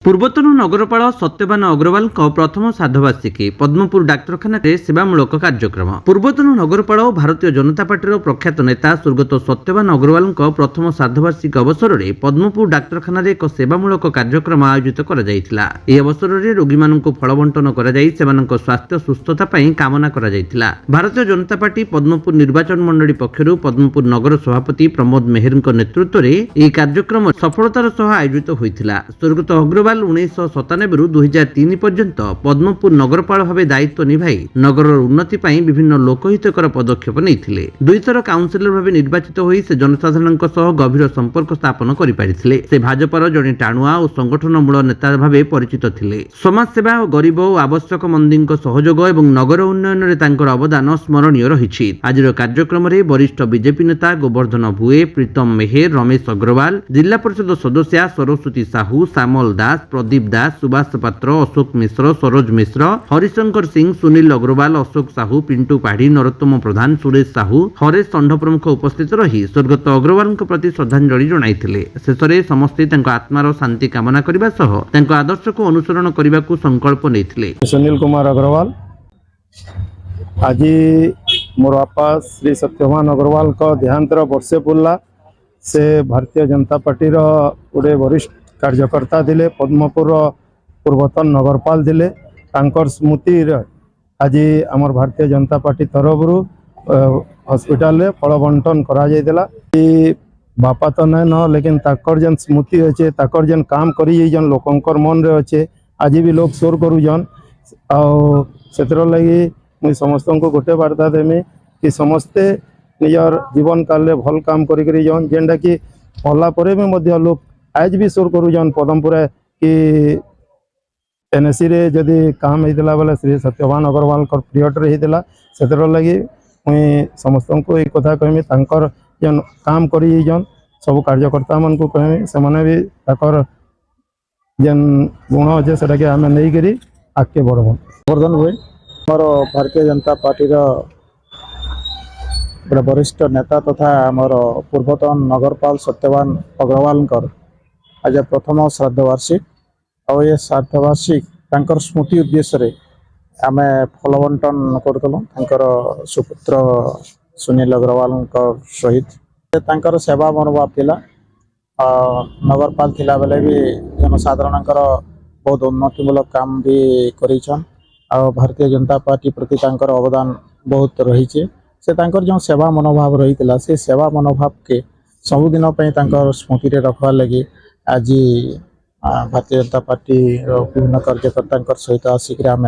ପୂର୍ବତନ ନଗରପାଳ ସତ୍ୟବାନ ଅଗ୍ରୱାଲଙ୍କ ପ୍ରଥମ ସାଧବାର୍ଷିକୀ ପଦ୍ମପୁର ଡାକ୍ତରଖାନାରେ ସେବାମୂଳକ କାର୍ଯ୍ୟକ୍ରମ। ପୂର୍ବତନ ନଗରପାଳ ଓ ଭାରତୀୟ ଜନତା ପାର୍ଟିର ପ୍ରଖ୍ୟାତ ନେତା ସ୍ୱର୍ଗତ ସତ୍ୟବାନ ଅଗ୍ରୱାଲଙ୍କ ପ୍ରଥମ ସାଧବାର୍ଷିକୀ ଅବସରରେ ପଦ୍ମପୁର ଡାକ୍ତରଖାନାରେ ଏକ ସେବାମୂଳକ କାର୍ଯ୍ୟକ୍ରମ ଆୟୋଜିତ କରାଯାଇଥିଲା। ଏହି ଅବସରରେ ରୋଗୀମାନଙ୍କୁ ଫଳ ବଣ୍ଟନ କରାଯାଇ ସେମାନଙ୍କ ସ୍ୱାସ୍ଥ୍ୟ ସୁସ୍ଥତା ପାଇଁ କାମନା କରାଯାଇଥିଲା। ଭାରତୀୟ ଜନତା ପାର୍ଟି ପଦ୍ମପୁର ନିର୍ବାଚନ ମଣ୍ଡଳୀ ପକ୍ଷରୁ ପଦ୍ମପୁର ନଗର ସଭାପତି ପ୍ରମୋଦ ମେହେରଙ୍କ ନେତୃତ୍ୱରେ ଏହି କାର୍ଯ୍ୟକ୍ରମ ସଫଳତାର ସହ ଆୟୋଜିତ ହୋଇଥିଲା। ସ୍ୱର୍ଗତ ଅଗ୍ରୱାଲ 1997ରୁ 2003 ପର୍ଯ୍ୟନ୍ତ ପଦ୍ମପୁର ନଗରପାଳ ଭାବେ ଦାୟିତ୍ୱ ନିଭାଇ ନଗରର ଉନ୍ନତି ପାଇଁ ବିଭିନ୍ନ ଲୋକହିତକର ପଦକ୍ଷେପ ନେଇଥିଲେ। ଦୁଇଥର କାଉନ୍ସିଲର ଭାବେ ନିର୍ବାଚିତ ହୋଇ ସେ ଜନସାଧାରଣଙ୍କ ସହ ଗଭୀର ସମ୍ପର୍କ ସ୍ଥାପନ କରିପାରିଥିଲେ। ସେ ଭାଜପାର ଜଣେ ଟାଣୁଆ ଓ ସଂଗଠନମୂଳ ନେତା ଭାବେ ପରିଚିତ ଥିଲେ। ସମାଜସେବା ଓ ଗରିବ ଓ ଆବଶ୍ୟକମନ୍ଦୀଙ୍କ ସହଯୋଗ ଏବଂ ନଗର ଉନ୍ନୟନରେ ତାଙ୍କର ଅବଦାନ ସ୍ମରଣୀୟ ରହିଛି। ଆଜିର କାର୍ଯ୍ୟକ୍ରମରେ ବରିଷ୍ଠ ବିଜେପି ନେତା ଗୋବର୍ଦ୍ଧନ ଭୁଏ, ପ୍ରୀତମ ମେହେର, ରମେଶ ଅଗ୍ରୱାଲ, ଜିଲ୍ଲା ପରିଷଦ ସଦସ୍ୟା ସରସ୍ୱତୀ ସାହୁ, ଶ୍ୟାମଲ ଦାସ, ପ୍ରଦୀପ ଦାସ, ସୁବାସ ପାତ୍ର, ଅଶୋକ ମିଶ୍ର, ସରୋଜ ମିଶ୍ର, ହରିଶଙ୍କର ସିଂ, ସୁନୀଲ ଅଗ୍ରୱାଲ, ଅଶୋକ ସାହୁ, ପିଣ୍ଟୁ ପାଢୀ, ନରୋତ୍ତମ ପ୍ରଧାନ, ସୁରେଶ ସାହୁ, ହରେଶ ଷଣ୍ଢ ପ୍ରମୁଖ ଉପସ୍ଥିତ ରହି ସ୍ୱର୍ଗତ ଅଗ୍ରୱାଲଙ୍କ ପ୍ରତି ଶ୍ରଦ୍ଧାଞ୍ଜଳି ଜଣାଇଥିଲେ। ଶେଷରେ ସମସ୍ତେ ତାଙ୍କ ଆତ୍ମାର ଶାନ୍ତି କାମନା କରିବା ସହ ତାଙ୍କ ଆଦର୍ଶକୁ ଅନୁସରଣ କରିବାକୁ ସଂକଳ୍ପ ନେଇଥିଲେ। सुनील कुमार अग्रवाल आज मोर बापा श्री सत्यवान अग्रवाल का देहांतर वर्षे पुरला। से भारतीय जनता पार्टी गोटे वरिष्ठ कार्यकर्ता थिले, पद्मपुर पूर्वतन नगरपाल थिले। तांकर स्मृति आज आमर भारतीय जनता पार्टी तरफ हॉस्पिटल रे फल बंटन करा जायतिला। बापा तो नहीं न, लेकिन ताकर जेन स्मृति अच्छे, ताकर जेन काम करी जन लोकंकर मन रे अच्छे, आज भी लोग शोर करूजन। आर लगी मुझे समस्त को गोटे वार्ता देमी कि समस्ते निजर जीवन काल में भल काम करी जन, जेनटा कि मरला परे भी मध्य लोग आज भी शोर करूजन पदमपुर कि एनएससी रे जदि काम होता बेले श्री सत्यवान अग्रवाल पीरियड रे होता। से लगी मुई समस्त को ये कथा कहमी, तांकर जेन काम करी जन सब कार्यकर्ता मन को कहमी, से माने भी ताकर जेन गुण अच्छे से आम नहीं करी आगे बढ़ब। वर्धन हुए मोर भारतीय जनता पार्टी गोटे वरिष्ठ नेता तथा मोर पूर्वतन नगरपाल सत्यवान अग्रवाल आज प्रथम श्राद्धवार्षिक और ये श्राद्धवार्षिक तांकर स्मृति उद्देश्य आम फल बंटन करूँ सुपुत्र सुनील अग्रवाल सहित। तांकर सेवा मनोभाव थिला, नगरपाल थिला बेले भी जनसाधारण बहुत उन्नतिमूलक काम भी करिछन। भारतीय जनता पार्टी प्रति तांकर अवदान बहुत रही से तांकर जो सेवा मनोभाव रही से सेवा मनोभाव के सबुदिन तांकर स्मृति रे रखवा लगी आज भारतीय जनता पार्टी विभिन्न कार्यकर्ता सहित आसिक आम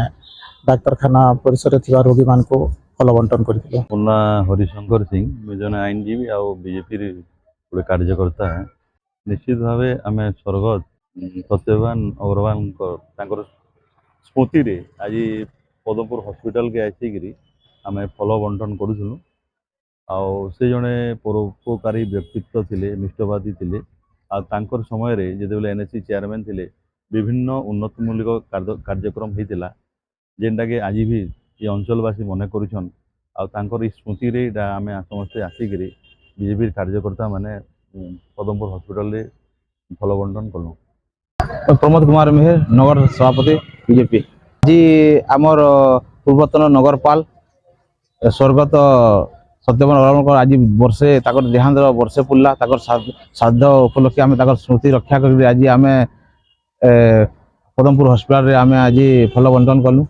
डाक्तरखाना परिसर थी रोगी मान को फल बंटन करथिले। मुन्ना हरिशंकर सिंह मैं जन आईनजीवी आ बीजेपी गोटे कार्यकर्ता है। निश्चित भाव आम स्वर्गत सत्यवान अग्रवाल स्मृति रे आज पदमपुर हॉस्पिटल के आसिक आम फल बंटन करूँ। से जड़े परोपकारी व्यक्तित्व थिले, निष्ठवादी थिले। आंकर समय रे जेतेबेले एनएससी चेयरमैन थिले विभिन्न उन्नतिमूलक कार्यक्रम होता जेनटा कि आज भी ये अंचलवासी मन करुछन। आंकर स्मृति रे आम समस्ते आसिक बीजेपी कार्यकर्ता माने पदमपुर हॉस्पिटल रे फल बंटन कलु। प्रमोद कुमार मेहर, नगर सभापति बीजेपी। जी आमर पूर्वतन नगरपाल स्वर्गत सत्यवान अग्रवाल आज वर्षे देहांत वर्षे पुरला। श्राद्ध उपलक्षे आम स्मृति रक्षा कर आज आम पदमपुर हॉस्पिटल रे आम आज फल बंटन कलु।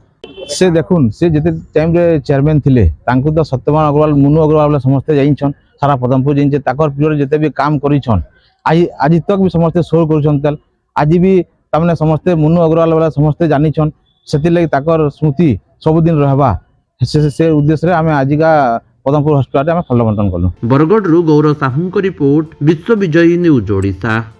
से देखुन से जिते टाइम रे चेयरमैन थिले तांकु तो सत्यवान अग्रवाल मुनु अग्रवाल समस्ते जाइछन, सारा पदमपुर जाइछे। ताकर पीरियड जिते भी काम करिछन आज तक भी समस्ते शोर करुछन। आज भी तामने समस्ते मुनु अग्रवाल वाला समस्ते जानिछन, सेति लगी ताकर स्मृति सबुदिन रहबा से उद्देश्य रे आमे आजिका पदमपुर हॉस्पिटल रे आमे फल बंटन कलु। बरगढ़ गौरव साहू रिपोर्ट, विश्व विजयी न्यूज ओडिशा।